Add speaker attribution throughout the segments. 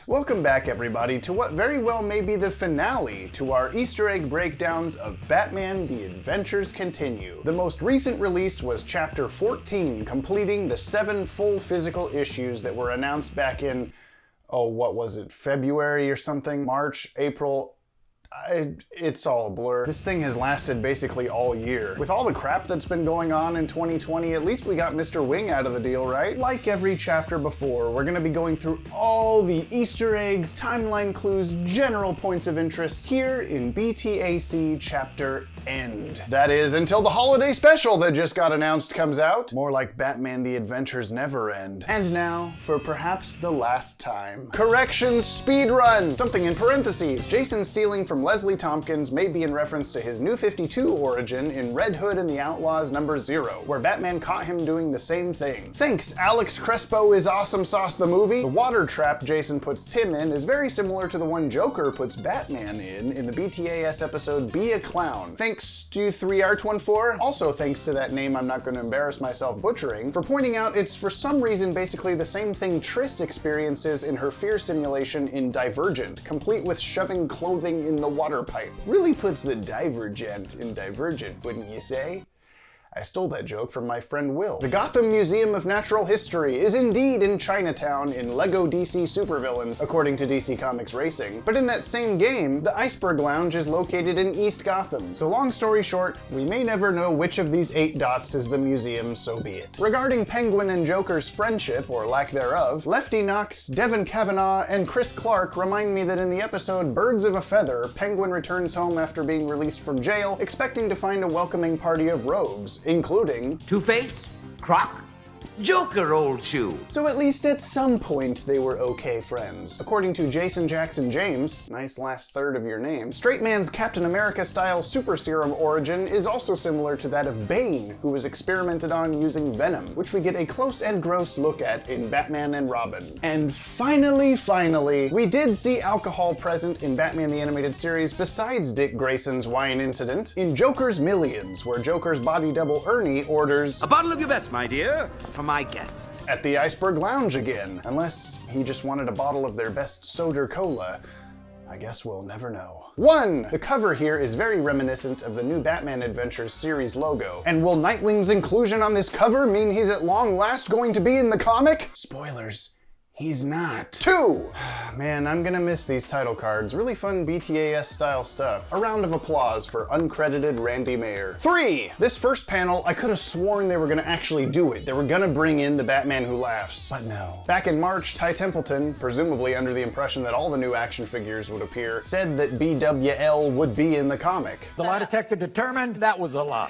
Speaker 1: Welcome back, everybody, to what very well may be the finale to our Easter egg breakdowns of Batman: The Adventures Continue. The most recent release was Chapter 14, completing the 7 full physical issues that were announced back in, what was it, February or something? March, April? It's all a blur. This thing has lasted basically all year. With all the crap that's been going on in 2020, at least we got Mr. Wing out of the deal, right? Like every chapter before, we're gonna be going through all the Easter eggs, timeline clues, general points of interest here in BTAC Chapter End. That is, until the holiday special that just got announced comes out. More like Batman: The Adventures Never End. And now, for perhaps the last time. Corrections Speedrun! Something in parentheses. Jason stealing from Leslie Tompkins may be in reference to his New 52 origin in Red Hood and the Outlaws #0, where Batman caught him doing the same thing. Thanks, Alex Crespo is Awesome Sauce the movie. The water trap Jason puts Tim in is very similar to the one Joker puts Batman in the BTAS episode Be a Clown. Thanks, Stu3R14, also thanks to that name I'm not going to embarrass myself butchering, for pointing out it's for some reason basically the same thing Triss experiences in her fear simulation in Divergent, complete with shoving clothing in the water pipe. Really puts the Divergent in Divergent, wouldn't you say? I stole that joke from my friend Will. The Gotham Museum of Natural History is indeed in Chinatown in LEGO DC Supervillains, according to DC Comics Racing. But in that same game, the Iceberg Lounge is located in East Gotham. So long story short, we may never know which of these 8 dots is the museum, so be it. Regarding Penguin and Joker's friendship, or lack thereof, Lefty Knox, Devin Kavanaugh, and Chris Clark remind me that in the episode Birds of a Feather, Penguin returns home after being released from jail, expecting to find a welcoming party of rogues, including
Speaker 2: Two-Face, Croc, Joker, old shoe.
Speaker 1: So at least at some point they were okay friends. According to Jason Jackson James, nice last third of your name, Straight Man's Captain America-style super serum origin is also similar to that of Bane, who was experimented on using Venom, which we get a close and gross look at in Batman and Robin. And finally, we did see alcohol present in Batman the Animated Series besides Dick Grayson's wine incident in Joker's Millions, where Joker's body double Ernie orders
Speaker 2: A bottle of your best, my dear, for my guest.
Speaker 1: At the Iceberg Lounge again. Unless he just wanted a bottle of their best soda cola. I guess we'll never know. 1. The cover here is very reminiscent of the new Batman Adventures series logo. And will Nightwing's inclusion on this cover mean he's at long last going to be in the comic? Spoilers. He's not. 2! Man, I'm gonna miss these title cards. Really fun BTAS style stuff. A round of applause for uncredited Randy Mayer. 3! This first panel, I could have sworn they were gonna actually do it. They were gonna bring in the Batman Who Laughs. But no. Back in March, Ty Templeton, presumably under the impression that all the new action figures would appear, said that BWL would be in the comic.
Speaker 3: The lie detector determined that was a lie.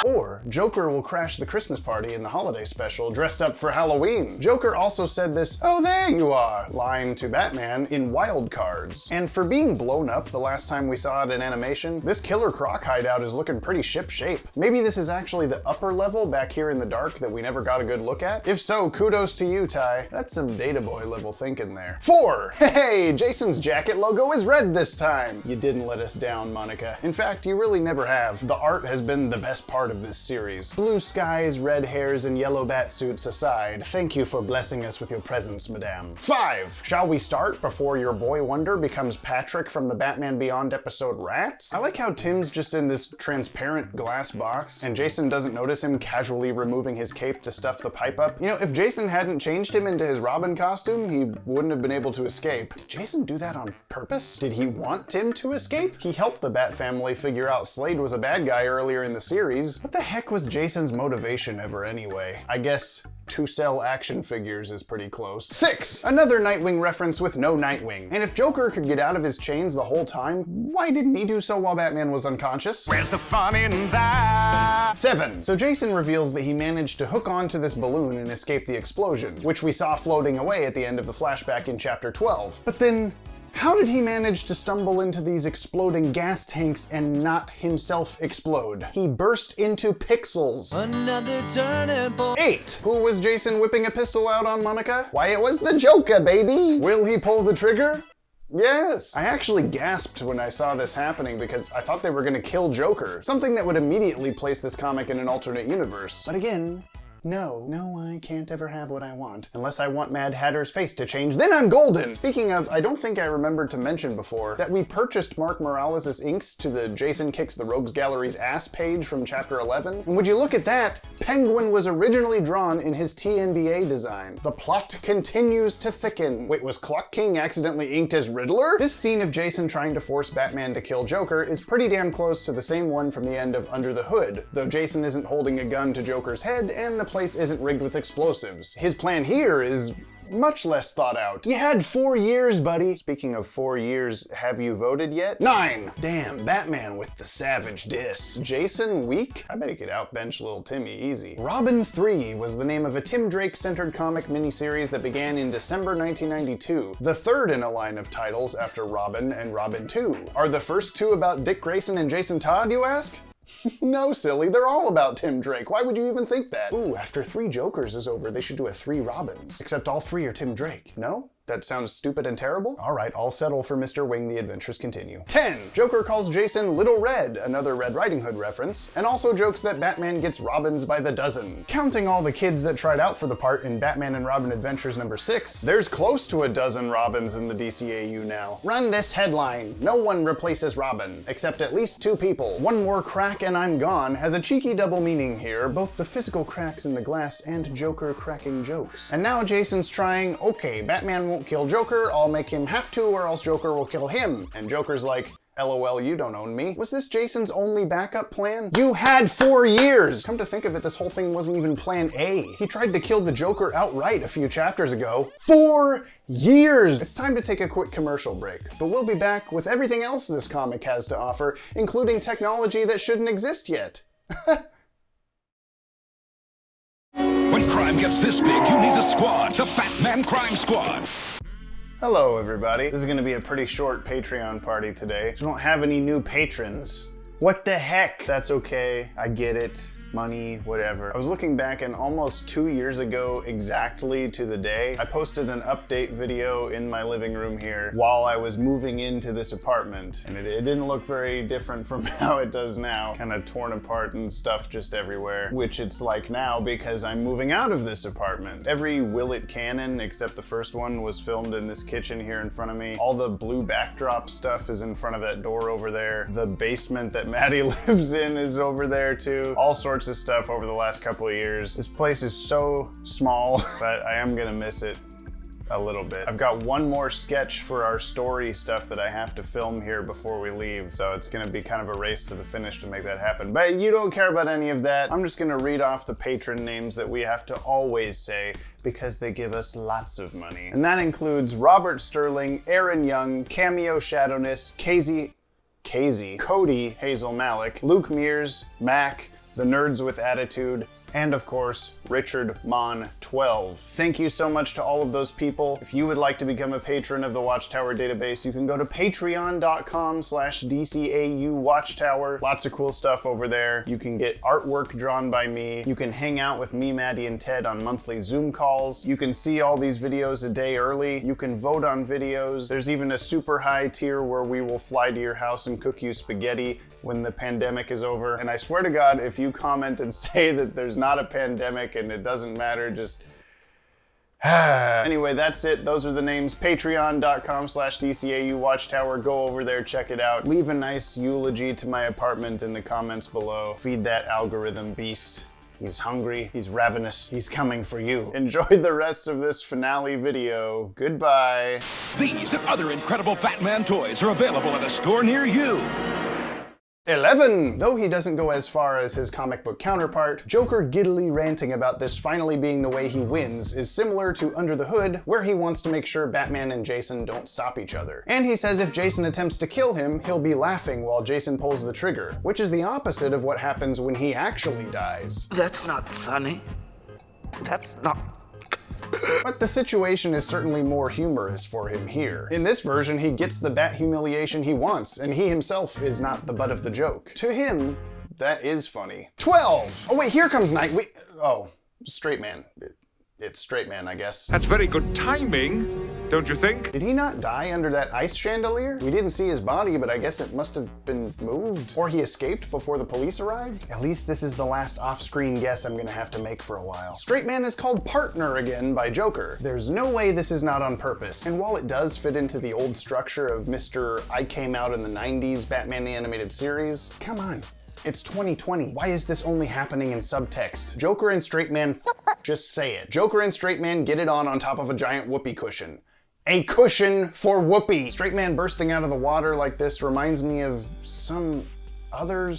Speaker 1: Or Joker will crash the Christmas party in the holiday special dressed up for Halloween. Joker also said this "oh there you are" line to Batman in Wild Cards. And for being blown up the last time we saw it in animation, this Killer Croc hideout is looking pretty ship-shape. Maybe this is actually the upper level back here in the dark that we never got a good look at? If so, kudos to you, Ty. That's some Data Boy level thinking there. 4! Hey, Jason's jacket logo is red this time. You didn't let us down, Monica. In fact, you really never have. The art has been the best part of this series. Blue skies, red hairs, and yellow bat suits aside, thank you for blessing us with your presence, madame. 5! Shall we start before your boy Wonder becomes Patrick from the Batman Beyond episode Rats? I like how Tim's just in this transparent glass box, and Jason doesn't notice him casually removing his cape to stuff the pipe up. You know, if Jason hadn't changed him into his Robin costume, he wouldn't have been able to escape. Did Jason do that on purpose? Did he want Tim to escape? He helped the Bat family figure out Slade was a bad guy earlier in the series. What the heck was Jason's motivation ever anyway? I guess to sell action figures is pretty close. 6! Another Nightwing reference with no Nightwing. And if Joker could get out of his chains the whole time, why didn't he do so while Batman was unconscious?
Speaker 2: Where's the fun in that?
Speaker 1: 7! So Jason reveals that he managed to hook onto this balloon and escape the explosion, which we saw floating away at the end of the flashback in Chapter 12. But then, how did he manage to stumble into these exploding gas tanks and not himself explode? He burst into pixels.
Speaker 3: Another turning point.
Speaker 1: 8! Who was Jason whipping a pistol out on, Monica? Why, it was the Joker, baby! Will he pull the trigger? Yes! I actually gasped when I saw this happening because I thought they were gonna kill Joker, something that would immediately place this comic in an alternate universe. But again, No, I can't ever have what I want. Unless I want Mad Hatter's face to change, then I'm golden! Speaking of, I don't think I remembered to mention before that we purchased Mark Morales' inks to the Jason Kicks the Rogues Gallery's ass page from chapter 11. And would you look at that, Penguin was originally drawn in his TNBA design. The plot continues to thicken. Wait, was Clock King accidentally inked as Riddler? This scene of Jason trying to force Batman to kill Joker is pretty damn close to the same one from the end of Under the Hood, though Jason isn't holding a gun to Joker's head and the place isn't rigged with explosives. His plan here is much less thought out. You had 4 years, buddy. Speaking of 4 years, have you voted yet? 9! Damn, Batman with the savage diss. Jason weak? I bet he could outbench little Timmy easy. Robin 3 was the name of a Tim Drake-centered comic miniseries that began in December 1992. The third in a line of titles after Robin and Robin 2. Are the first two about Dick Grayson and Jason Todd, you ask? No, silly, they're all about Tim Drake. Why would you even think that? Ooh, after 3 Jokers is over, they should do a 3 Robins. Except all 3 are Tim Drake. No? That sounds stupid and terrible? Alright, I'll settle for Mr. Wing, the adventures continue. 10. Joker calls Jason Little Red, another Red Riding Hood reference, and also jokes that Batman gets Robins by the dozen. Counting all the kids that tried out for the part in Batman and Robin Adventures number 6, there's close to a dozen Robins in the DCAU now. Run this headline. No one replaces Robin, except at least 2 people. One more crack and I'm gone has a cheeky double meaning here, both the physical cracks in the glass and Joker cracking jokes. And now Jason's trying, okay, Batman won't kill Joker, I'll make him have to or else Joker will kill him. And Joker's like, LOL, you don't own me. Was this Jason's only backup plan? You had 4 years! Come to think of it, this whole thing wasn't even plan A. He tried to kill the Joker outright a few chapters ago. 4 years! It's time to take a quick commercial break, but we'll be back with everything else this comic has to offer, including technology that shouldn't exist yet.
Speaker 4: When crime gets this big, you need a squad, the Batman Crime Squad.
Speaker 1: Hello, everybody. This is going to be a pretty short Patreon party today. We don't have any new patrons. What the heck? That's okay. I get it. Money, whatever. I was looking back and almost 2 years ago exactly to the day, I posted an update video in my living room here while I was moving into this apartment. And it didn't look very different from how it does now. Kind of torn apart and stuff just everywhere, which it's like now because I'm moving out of this apartment. Every Willet cannon except the first one was filmed in this kitchen here in front of me. All the blue backdrop stuff is in front of that door over there. The basement that Maddie lives in is over there too. All sorts of stuff over the last couple of years. This place is so small, but I am gonna miss it a little bit. I've got one more sketch for our story stuff that I have to film here before we leave, so it's gonna be kind of a race to the finish to make that happen. But you don't care about any of that. I'm just gonna read off the patron names that we have to always say because they give us lots of money. And that includes Robert Sterling, Aaron Young, Cameo Shadowness, Casey, Cody, Hazel Malik, Luke Mears, Mac, The Nerds with Attitude, and of course, Richard Mon 12. Thank you so much to all of those people. If you would like to become a patron of the Watchtower Database, you can go to patreon.com/DCAU Watchtower. Lots of cool stuff over there. You can get artwork drawn by me. You can hang out with me, Maddie, and Ted on monthly Zoom calls. You can see all these videos a day early. You can vote on videos. There's even a super high tier where we will fly to your house and cook you spaghetti when the pandemic is over. And I swear to God, if you comment and say that there's not a pandemic and it doesn't matter, just anyway, that's it. Those are the names. Patreon.com/DCAU Watchtower. Go over there, check it out. Leave a nice eulogy to my apartment in the comments below. Feed that algorithm beast. He's hungry, he's ravenous, he's coming for you. Enjoy the rest of this finale video. Goodbye.
Speaker 4: These and other incredible Batman toys are available at a store near you.
Speaker 1: 11! Though he doesn't go as far as his comic book counterpart, Joker giddily ranting about this finally being the way he wins is similar to Under the Hood, where he wants to make sure Batman and Jason don't stop each other. And he says if Jason attempts to kill him, he'll be laughing while Jason pulls the trigger, which is the opposite of what happens when he actually dies.
Speaker 2: That's not funny. That's not...
Speaker 1: But the situation is certainly more humorous for him here. In this version, he gets the bat humiliation he wants, and he himself is not the butt of the joke. To him, that is funny. 12! Oh wait, here comes Straight Man. It's Straight Man, I guess.
Speaker 4: That's very good timing.
Speaker 5: don't you think?
Speaker 1: Did he not die under that ice chandelier? We didn't see his body, but I guess it must have been moved. Or he escaped before the police arrived? At least this is the last off-screen guess I'm gonna have to make for a while. Straight Man is called partner again by Joker. There's no way this is not on purpose. And while it does fit into the old structure of Mr. I came out in the 90s Batman the Animated Series, come on. It's 2020. Why is this only happening in subtext? Joker and Straight Man, just say it. Joker and Straight Man get it on top of a giant whoopee cushion. A cushion for whoopee. Straight Man bursting out of the water like this reminds me of some other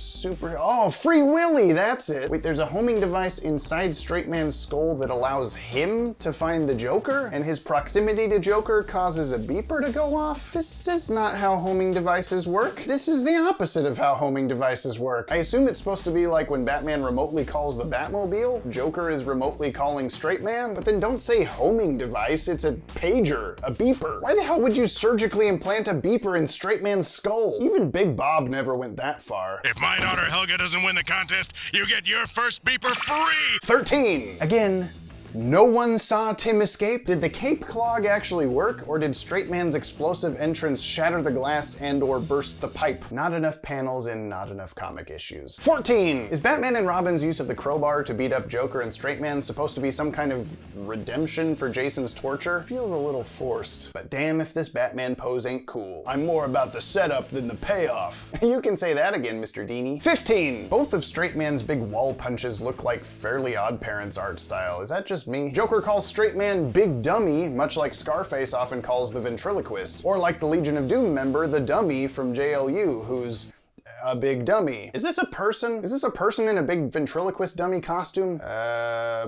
Speaker 1: oh, Free Willy, that's it. Wait, there's a homing device inside Straight Man's skull that allows him to find the Joker, and his proximity to Joker causes a beeper to go off? This is not how homing devices work. This is the opposite of how homing devices work. I assume it's supposed to be like when Batman remotely calls the Batmobile, Joker is remotely calling Straight Man, but then don't say homing device, it's a pager, a beeper. Why the hell would you surgically implant a beeper in Straight Man's skull? Even Big Bob never went that far.
Speaker 6: If my daughter Helga doesn't win the contest, you get your first beeper free!
Speaker 1: 13. Again, no one saw Tim escape. Did the cape clog actually work, or did Straight Man's explosive entrance shatter the glass and or burst the pipe? Not enough panels and not enough comic issues. 14. Is Batman and Robin's use of the crowbar to beat up Joker and Straight Man supposed to be some kind of redemption for Jason's torture? Feels a little forced, but damn if this Batman pose ain't cool. I'm more about the setup than the payoff. You can say that again, Mr. Dini. 15. Both of Straight Man's big wall punches look like Fairly Odd Parents art style. Is that just me? Joker calls Straight Man Big Dummy, much like Scarface often calls the ventriloquist. Or like the Legion of Doom member, the Dummy from JLU, who's a big dummy. Is this a person? Is this a person in a big ventriloquist dummy costume?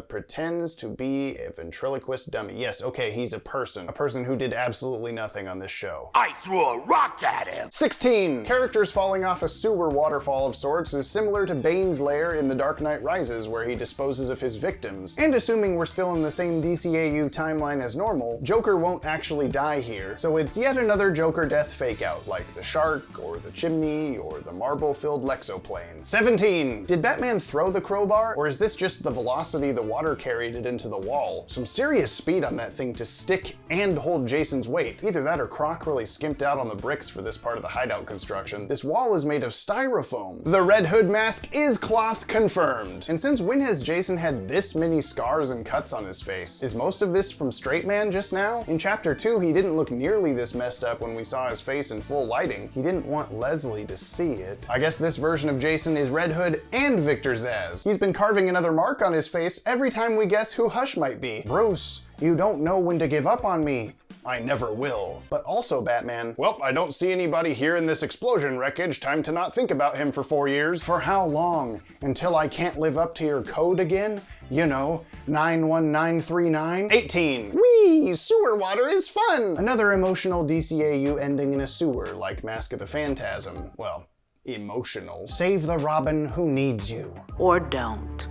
Speaker 1: Pretends to be a ventriloquist dummy. Yes, okay, he's a person. A person who did absolutely nothing on this show.
Speaker 2: I threw a rock at him.
Speaker 1: 16. Characters falling off a sewer waterfall of sorts is similar to Bane's lair in The Dark Knight Rises, where he disposes of his victims. And assuming we're still in the same DCAU timeline as normal, Joker won't actually die here, so it's yet another Joker death fake-out, like the shark, or the chimney, or the marble-filled Lexoplane. 17. Did Batman throw the crowbar, or is this just the velocity the water carried it into the wall? Some serious speed on that thing to stick and hold Jason's weight. Either that or Croc really skimped out on the bricks for this part of the hideout construction. This wall is made of styrofoam. The Red Hood mask is cloth confirmed. And since when has Jason had this many scars and cuts on his face? Is most of this from Straight Man just now? In Chapter 2, he didn't look nearly this messed up when we saw his face in full lighting. He didn't want Leslie to see it. I guess this version of Jason is Red Hood and Victor Zsasz. He's been carving another mark on his face every time we guess who Hush might be. Bruce, you don't know when to give up on me. I never will. But also Batman, well, I don't see anybody here in this explosion wreckage. Time to not think about him for 4 years. For how long? Until I can't live up to your code again? You know, 91939? 18. Whee! Sewer water is fun! Another emotional DCAU ending in a sewer, like Mask of the Phantasm. Well, emotional. Save the Robin who needs you.
Speaker 7: Or don't.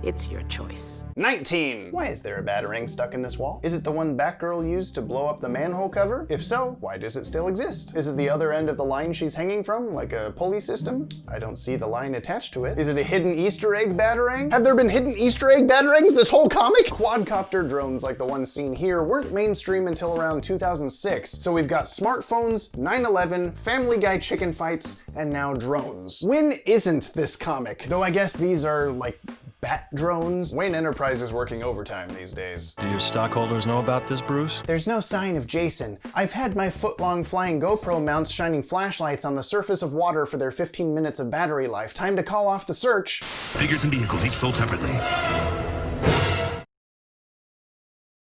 Speaker 7: It's your choice.
Speaker 1: 19. Why is there a batarang stuck in this wall? Is it the one Batgirl used to blow up the manhole cover? If so, why does it still exist? Is it the other end of the line she's hanging from, like a pulley system? I don't see the line attached to it. Is it a hidden Easter egg batarang? Have there been hidden Easter egg batarangs this whole comic? Quadcopter drones like the ones seen here weren't mainstream until around 2006, so we've got smartphones, 9/11, Family Guy chicken fights, and now drones. When isn't this comic? Though I guess these are like bat drones. Wayne Enterprise is working overtime these days.
Speaker 8: Do your stockholders know about this, Bruce?
Speaker 1: There's no sign of Jason. I've had my foot-long flying GoPro mounts shining flashlights on the surface of water for their 15 minutes of battery life. Time to call off the search.
Speaker 6: Figures and vehicles each sold separately.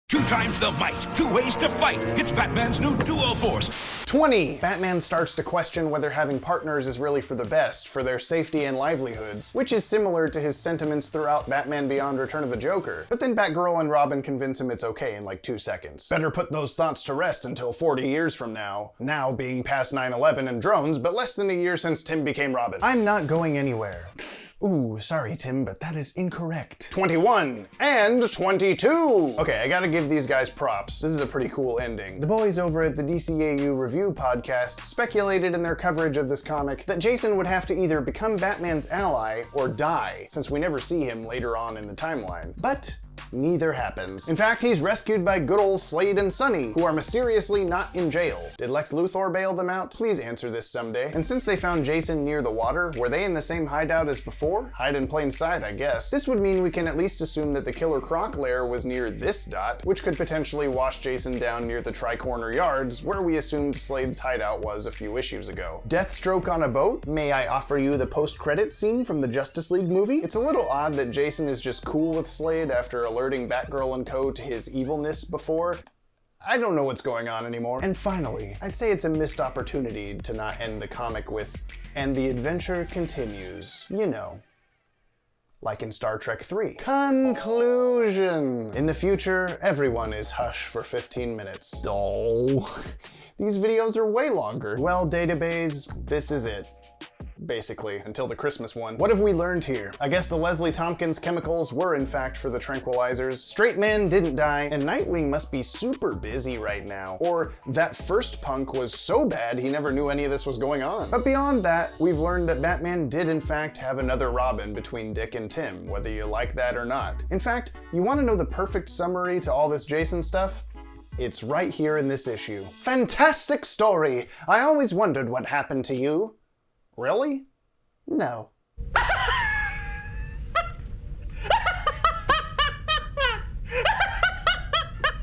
Speaker 2: 2 times the might, 2 ways to fight. It's Batman's new duo force.
Speaker 1: 20. Batman starts to question whether having partners is really for the best, for their safety and livelihoods, which is similar to his sentiments throughout Batman Beyond Return of the Joker. But then Batgirl and Robin convince him it's okay in like 2 seconds. Better put those thoughts to rest until 40 years from now. Now being past 9/11 and drones, but less than a year since Tim became Robin. I'm not going anywhere. Ooh, sorry Tim, but that is incorrect. 21 and 22. Okay, I gotta give these guys props. This is a pretty cool ending. The boys over at the DCAU Review podcast speculated in their coverage of this comic that Jason would have to either become Batman's ally or die, since we never see him later on in the timeline. But Neither happens. In fact, he's rescued by good old Slade and Sonny, who are mysteriously not in jail. Did Lex Luthor bail them out? Please answer this someday. And since they found Jason near the water, were they in the same hideout as before? Hide in plain sight, I guess. This would mean we can at least assume that the Killer Croc lair was near this dot, which could potentially wash Jason down near the Tri-Corner Yards, where we assumed Slade's hideout was a few issues ago. Deathstroke on a boat? May I offer you the post-credits scene from the Justice League movie? It's a little odd that Jason is just cool with Slade after alerting Batgirl and co to his evilness before. I don't know what's going on anymore. And finally, I'd say it's a missed opportunity to not end the comic with, and the adventure continues. You know, like in Star Trek 3. Conclusion. In the future, everyone is hush for 15 minutes. Oh, these videos are way longer. Well, Database, this is it. Basically, until the Christmas one. What have we learned here? I guess the Leslie Tompkins chemicals were in fact for the tranquilizers, Straight Man didn't die, and Nightwing must be super busy right now. Or that first punk was so bad he never knew any of this was going on. But beyond that, we've learned that Batman did in fact have another Robin between Dick and Tim, whether you like that or not. In fact, you want to know the perfect summary to all this Jason stuff? It's right here in this issue. Fantastic story! I always wondered what happened to you. Really? No.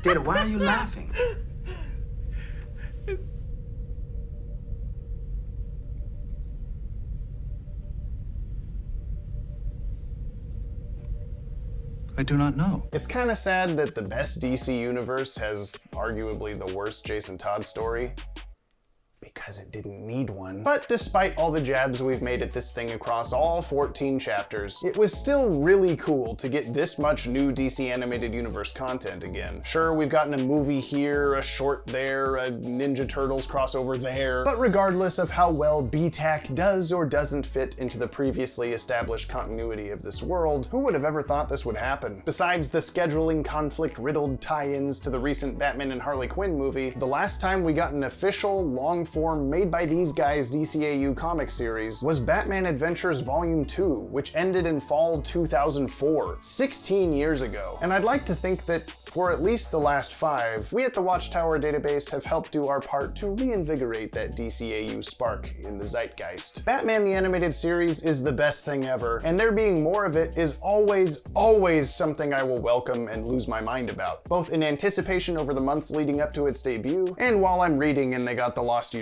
Speaker 3: Data, why are you laughing?
Speaker 8: I do not know.
Speaker 1: It's kind of sad that the best DC universe has arguably the worst Jason Todd story, because it didn't need one. But despite all the jabs we've made at this thing across all 14 chapters, it was still really cool to get this much new DC Animated Universe content again. Sure, we've gotten a movie here, a short there, a Ninja Turtles crossover there, but regardless of how well BTAC does or doesn't fit into the previously established continuity of this world, who would have ever thought this would happen? Besides the scheduling conflict-riddled tie-ins to the recent Batman and Harley Quinn movie, the last time we got an official, long-form, made by these guys DCAU comic series was Batman Adventures Volume 2, which ended in fall 2004, 16 years ago. And I'd like to think that for at least the last 5, we at the Watchtower Database have helped do our part to reinvigorate that DCAU spark in the zeitgeist. Batman the Animated Series is the best thing ever, and there being more of it is always, always something I will welcome and lose my mind about, both in anticipation over the months leading up to its debut, and while I'm reading and they got the Lost Years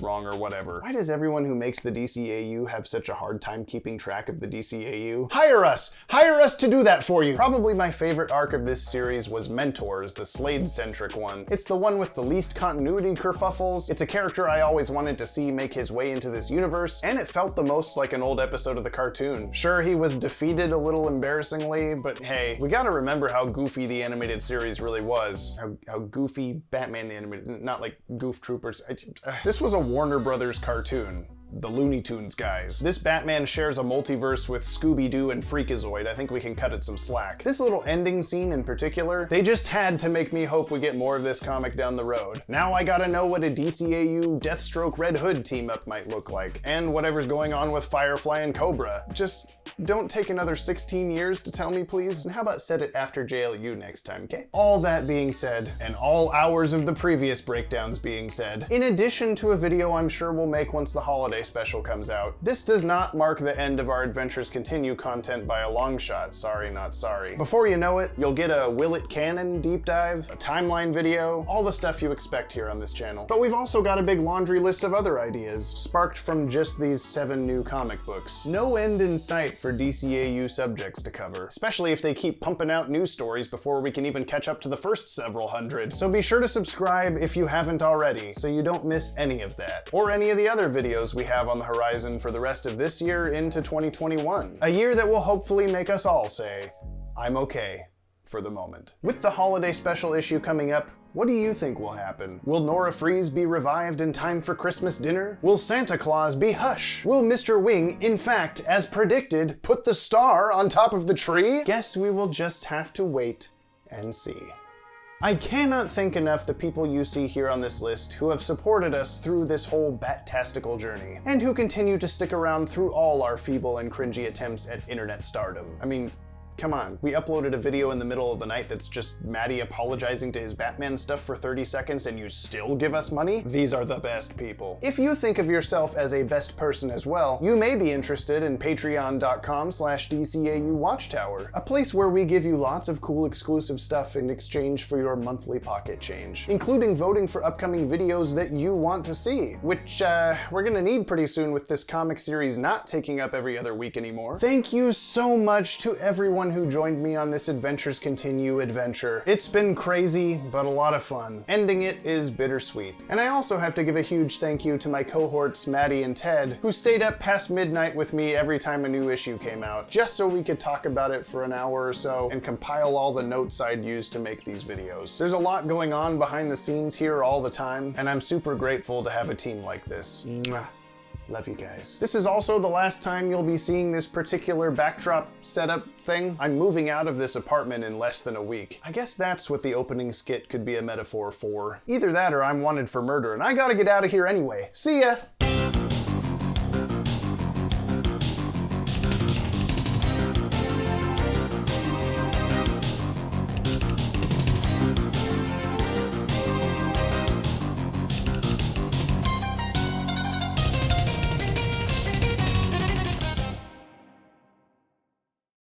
Speaker 1: wrong or whatever. Why does everyone who makes the DCAU have such a hard time keeping track of the DCAU? Hire us! Hire us to do that for you! Probably my favorite arc of this series was Mentors, the Slade-centric one. It's the one with the least continuity kerfuffles, it's a character I always wanted to see make his way into this universe, and it felt the most like an old episode of the cartoon. Sure, he was defeated a little embarrassingly, but hey, we gotta remember how goofy the animated series really was. How goofy Batman the Animated, not like Goof Troopers. This was a Warner Brothers cartoon. The Looney Tunes guys. This Batman shares a multiverse with Scooby-Doo and Freakazoid. I think we can cut it some slack. This little ending scene in particular, they just had to make me hope we get more of this comic down the road. Now I gotta know what a DCAU Deathstroke Red Hood team-up might look like, and whatever's going on with Firefly and Cobra. Just don't take another 16 years to tell me, please. And how about set it after JLU next time, okay? All that being said, and all hours of the previous breakdowns being said, in addition to a video I'm sure we'll make once the holiday special comes out, this does not mark the end of our Adventures Continue content by a long shot. Sorry, not sorry. Before you know it, you'll get a Will It Canon deep dive, a timeline video, all the stuff you expect here on this channel. But we've also got a big laundry list of other ideas, sparked from just these 7 new comic books. No end in sight for DCAU subjects to cover, especially if they keep pumping out news stories before we can even catch up to the first several hundred. So be sure to subscribe if you haven't already, so you don't miss any of that, or any of the other videos we have on the horizon for the rest of this year into 2021. A year that will hopefully make us all say, I'm okay for the moment. With the holiday special issue coming up, what do you think will happen? Will Nora Freeze be revived in time for Christmas dinner? Will Santa Claus be Hush? Will Mr. Wing, in fact, as predicted, put the star on top of the tree? Guess we will just have to wait and see. I cannot thank enough the people you see here on this list who have supported us through this whole bat-tastical journey, and who continue to stick around through all our feeble and cringy attempts at internet stardom. I mean, Come on, we uploaded a video in the middle of the night that's just Maddie apologizing to his Batman stuff for 30 seconds and you still give us money? These are the best people. If you think of yourself as a best person as well, you may be interested in patreon.com/DCAU Watchtower, a place where we give you lots of cool exclusive stuff in exchange for your monthly pocket change, including voting for upcoming videos that you want to see, which we're gonna need pretty soon with this comic series not taking up every other week anymore. Thank you so much to everyone who joined me on this Adventures Continue adventure. It's been crazy, but a lot of fun. Ending it is bittersweet. And I also have to give a huge thank you to my cohorts Maddie and Ted, who stayed up past midnight with me every time a new issue came out, just so we could talk about it for an hour or so and compile all the notes I'd used to make these videos. There's a lot going on behind the scenes here all the time, and I'm super grateful to have a team like this. Mwah. Love you guys. This is also the last time you'll be seeing this particular backdrop setup thing. I'm moving out of this apartment in less than a week. I guess that's what the opening skit could be a metaphor for. Either that or I'm wanted for murder and I gotta get out of here anyway. See ya!